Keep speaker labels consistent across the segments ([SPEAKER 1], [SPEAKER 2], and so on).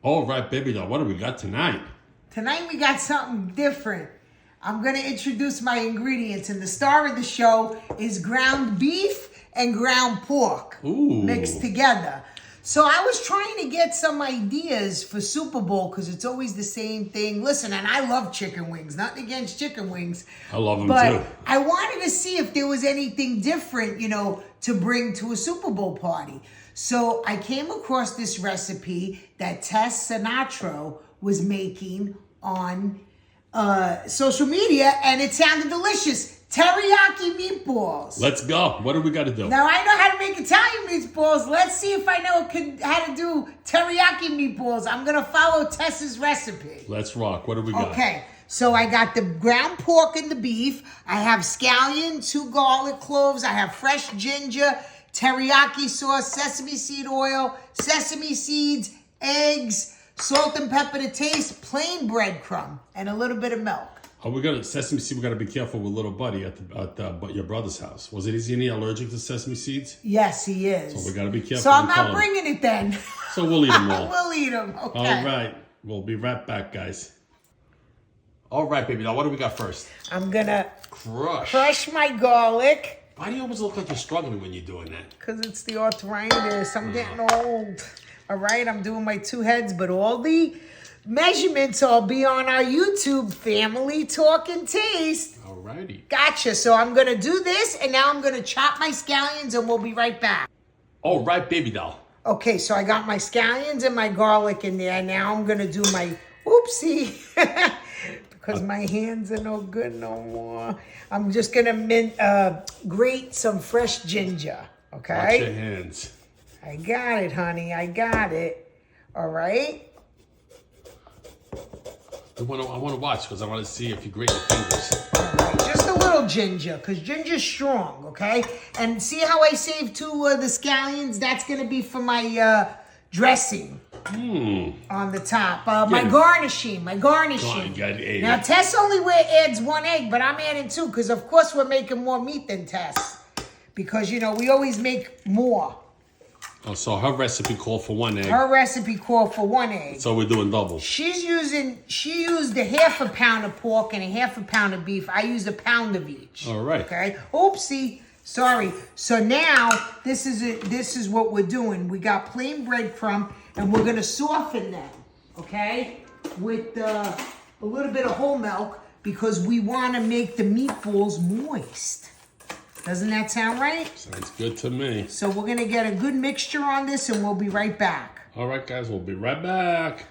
[SPEAKER 1] All right, baby doll, what do we got tonight?
[SPEAKER 2] Tonight we got something different. I'm going to introduce my ingredients, and the star of the show is ground beef and ground pork mixed together. So I was trying to get some ideas for Super Bowl because it's always the same thing. Listen, and I love chicken wings. Nothing against chicken wings.
[SPEAKER 1] I love them
[SPEAKER 2] but
[SPEAKER 1] too.
[SPEAKER 2] I wanted to see if there was anything different, to bring to a Super Bowl party. So I came across this recipe that Tess Sinatro was making on social media, and it sounded delicious. Teriyaki meatballs.
[SPEAKER 1] Let's go. What do we got to do?
[SPEAKER 2] Now, I know how to make Italian meatballs. Let's see if I know how to do teriyaki meatballs. I'm going to follow Tess's recipe.
[SPEAKER 1] Let's rock. What do we got?
[SPEAKER 2] Okay, so I got the ground pork and the beef. I have scallion, 2 garlic cloves. I have fresh ginger, teriyaki sauce, sesame seed oil, sesame seeds, eggs, salt and pepper to taste, plain breadcrumb, and a little bit of milk.
[SPEAKER 1] Oh, we got sesame seed. We got to be careful with little buddy at your brother's house. Was it? Is he allergic to sesame seeds?
[SPEAKER 2] Yes, he is.
[SPEAKER 1] So we got to be careful.
[SPEAKER 2] So I'm not bringing it then.
[SPEAKER 1] So we'll eat them all.
[SPEAKER 2] We'll eat them. Okay.
[SPEAKER 1] All right. We'll be right back, guys. All right, baby. Now, what do we got first?
[SPEAKER 2] I'm gonna
[SPEAKER 1] crush
[SPEAKER 2] my garlic.
[SPEAKER 1] Why do you always look like you're struggling when you're doing that?
[SPEAKER 2] Because it's the arthritis. I'm getting old. All right, I'm doing my 2 heads, but all the measurements will be on our YouTube family Talk and Taste.
[SPEAKER 1] All righty.
[SPEAKER 2] Gotcha. So I'm going to do this, and now I'm going to chop my scallions, and we'll be right back.
[SPEAKER 1] All right, baby doll.
[SPEAKER 2] Okay, so I got my scallions and my garlic in there. Now I'm going to do my oopsie. Because my hands are no good no more. I'm just going to grate some fresh ginger. Okay?
[SPEAKER 1] Watch your hands.
[SPEAKER 2] I got it, honey. I got it. All right?
[SPEAKER 1] I want to watch because I want to see if you grate your fingers.
[SPEAKER 2] All right, just a little ginger because ginger's strong, okay? And see how I saved 2 of the scallions? That's going to be for my dressing on the top. My garnishing. Now, Tess only adds 1 egg, but I'm adding 2 because, of course, we're making more meat than Tess. Because, we always make more.
[SPEAKER 1] Oh, so her recipe called for 1 egg.
[SPEAKER 2] Her recipe called for 1 egg.
[SPEAKER 1] So we're doing double.
[SPEAKER 2] She used a half a pound of pork and a half a pound of beef. I used a pound of each.
[SPEAKER 1] All right.
[SPEAKER 2] Okay. Oopsie. Sorry. So now this is what we're doing. We got plain breadcrumb, and we're gonna soften them. Okay, with a little bit of whole milk because we want to make the meatballs moist. Doesn't that sound right?
[SPEAKER 1] Sounds good to me.
[SPEAKER 2] So we're going to get a good mixture on this, and we'll be right back.
[SPEAKER 1] All right, guys, we'll be right back.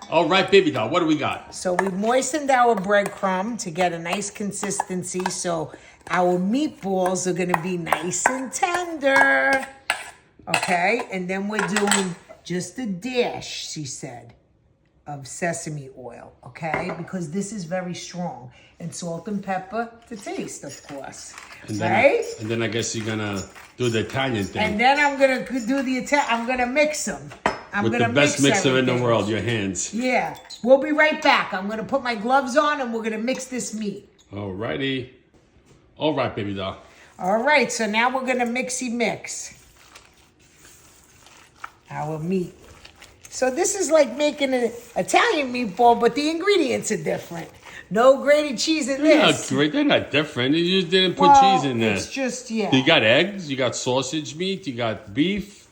[SPEAKER 1] All right, baby doll, what do we got?
[SPEAKER 2] So we moistened our breadcrumb to get a nice consistency, so our meatballs are going to be nice and tender. Okay, and then we're doing just a dash, she said, of sesame oil, okay? Because this is very strong. And salt and pepper to taste, of course.
[SPEAKER 1] And then,
[SPEAKER 2] right?
[SPEAKER 1] And then I guess you're going to do the Italian thing.
[SPEAKER 2] And then I'm going to do the Italian. I'm going to mix them.
[SPEAKER 1] With the best mixer in the world, your hands.
[SPEAKER 2] Yeah. We'll be right back. I'm going to put my gloves on, and we're going to mix this meat.
[SPEAKER 1] All righty. All right, baby doll.
[SPEAKER 2] All right. So now we're going to mix our meat. So this is like making an Italian meatball, but the ingredients are different. No grated cheese in this.
[SPEAKER 1] Yeah, they're not different. You just didn't put cheese in there.
[SPEAKER 2] It's just, yeah.
[SPEAKER 1] You got eggs, you got sausage meat, you got beef.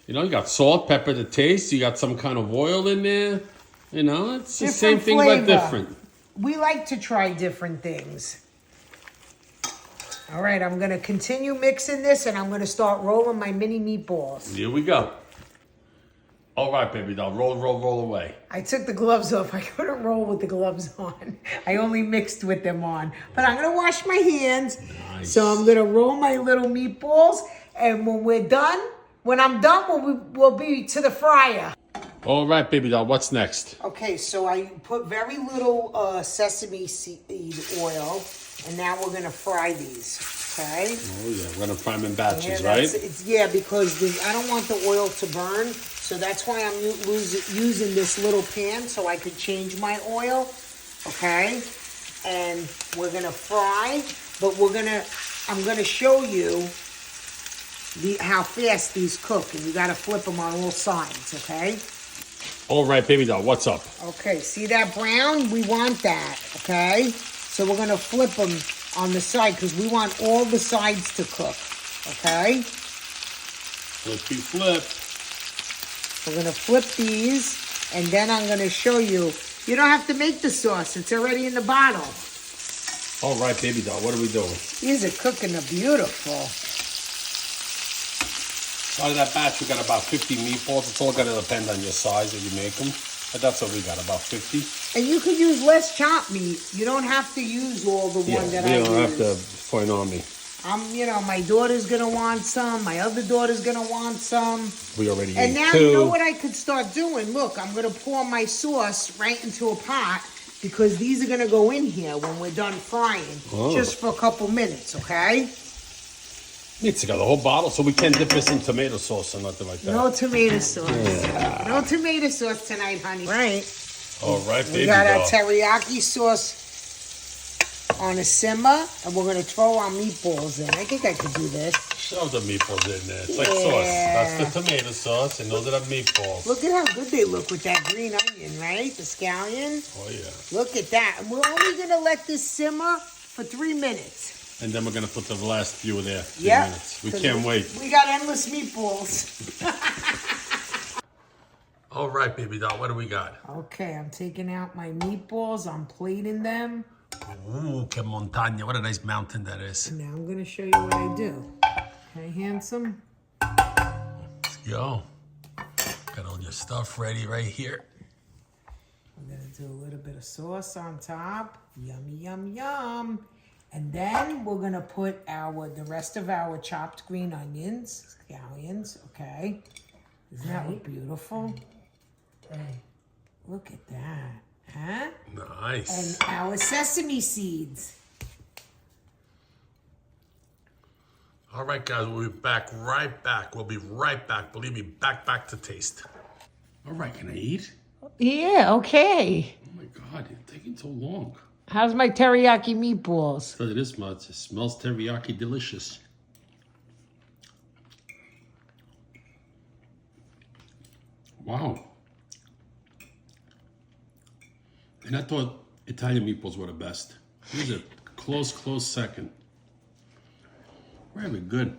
[SPEAKER 1] You got salt, pepper to taste. You got some kind of oil in there. It's the same thing, but different.
[SPEAKER 2] We like to try different things. All right, I'm going to continue mixing this, and I'm going to start rolling my mini meatballs.
[SPEAKER 1] Here we go. All right, baby doll. Roll away.
[SPEAKER 2] I took the gloves off. I couldn't roll with the gloves on. I only mixed with them on. But I'm going to wash my hands.
[SPEAKER 1] Nice.
[SPEAKER 2] So I'm going to roll my little meatballs. And when I'm done, we'll be to the fryer.
[SPEAKER 1] All right, baby doll. What's next?
[SPEAKER 2] Okay, so I put very little sesame seed oil. And now we're going to fry these. Okay?
[SPEAKER 1] Oh, yeah. We're going to fry them in batches, right?
[SPEAKER 2] Because I don't want the oil to burn. So that's why I'm using this little pan so I could change my oil, okay? And we're gonna fry, but I'm gonna show you how fast these cook, and you gotta flip them on all sides, okay?
[SPEAKER 1] All right, baby doll, what's up?
[SPEAKER 2] Okay, see that brown? We want that, okay? So we're gonna flip them on the side because we want all the sides to cook, okay?
[SPEAKER 1] Flippy flip.
[SPEAKER 2] We're gonna flip these, and then I'm gonna show you. You don't have to make the sauce, it's already in the bottle.
[SPEAKER 1] All right, baby doll, what are we doing?
[SPEAKER 2] These are cooking beautiful.
[SPEAKER 1] Out of that batch, we got about 50 meatballs. It's all gonna depend on your size that you make them. But that's what we got, about 50.
[SPEAKER 2] And you could use less chopped meat. You don't have to use all the one that I use.
[SPEAKER 1] You don't have to point on me.
[SPEAKER 2] My daughter's gonna want some. My other daughter's gonna want some.
[SPEAKER 1] We already
[SPEAKER 2] And
[SPEAKER 1] ate
[SPEAKER 2] now
[SPEAKER 1] 2.
[SPEAKER 2] you know what I could start doing? Look, I'm gonna pour my sauce right into a pot because these are gonna go in here when we're done frying.
[SPEAKER 1] Oh.
[SPEAKER 2] Just for a couple minutes, okay?
[SPEAKER 1] It's got the whole bottle, so we can't dip this in tomato sauce or nothing like that.
[SPEAKER 2] No tomato sauce. Yeah. No tomato sauce tonight, honey. Right.
[SPEAKER 1] All right, baby
[SPEAKER 2] We got
[SPEAKER 1] doll.
[SPEAKER 2] our teriyaki sauce on a simmer, and we're gonna throw our meatballs in. I think I could do this.
[SPEAKER 1] Shove the meatballs in there. It's like sauce. That's the tomato sauce, and those are the meatballs.
[SPEAKER 2] Look at how good they look with that green onion, right? The scallion.
[SPEAKER 1] Oh, yeah.
[SPEAKER 2] Look at that. And we're only gonna let this simmer for 3 minutes.
[SPEAKER 1] And then we're going to put the last few there. 3
[SPEAKER 2] Yep.
[SPEAKER 1] minutes. We can't wait.
[SPEAKER 2] We got endless meatballs.
[SPEAKER 1] All right, baby doll, what do we got?
[SPEAKER 2] Okay, I'm taking out my meatballs. I'm plating them.
[SPEAKER 1] Ooh, que montaña. What a nice mountain that is.
[SPEAKER 2] Now I'm gonna show you what I do. Okay, handsome?
[SPEAKER 1] Let's go. Got all your stuff ready right here.
[SPEAKER 2] We're gonna do a little bit of sauce on top. Yummy, yum, yum. And then we're gonna put the rest of our chopped green onions, scallions, okay? Doesn't that look beautiful? Look at that, huh?
[SPEAKER 1] Nice.
[SPEAKER 2] And our sesame seeds.
[SPEAKER 1] All right, guys, we'll be right back. We'll be right back. Believe me, back to taste. All right, can I eat?
[SPEAKER 2] Yeah, okay.
[SPEAKER 1] Oh my God, you're taking so long.
[SPEAKER 2] How's my teriyaki meatballs?
[SPEAKER 1] Tell you this much, it smells teriyaki delicious. Wow. And I thought Italian meatballs were the best. These are close second. Really good.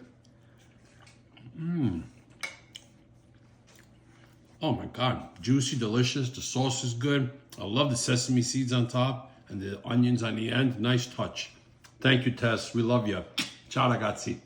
[SPEAKER 1] Oh my God, juicy, delicious. The sauce is good. I love the sesame seeds on top and the onions on the end. Nice touch. Thank you, Tess. We love you. Ciao, ragazzi.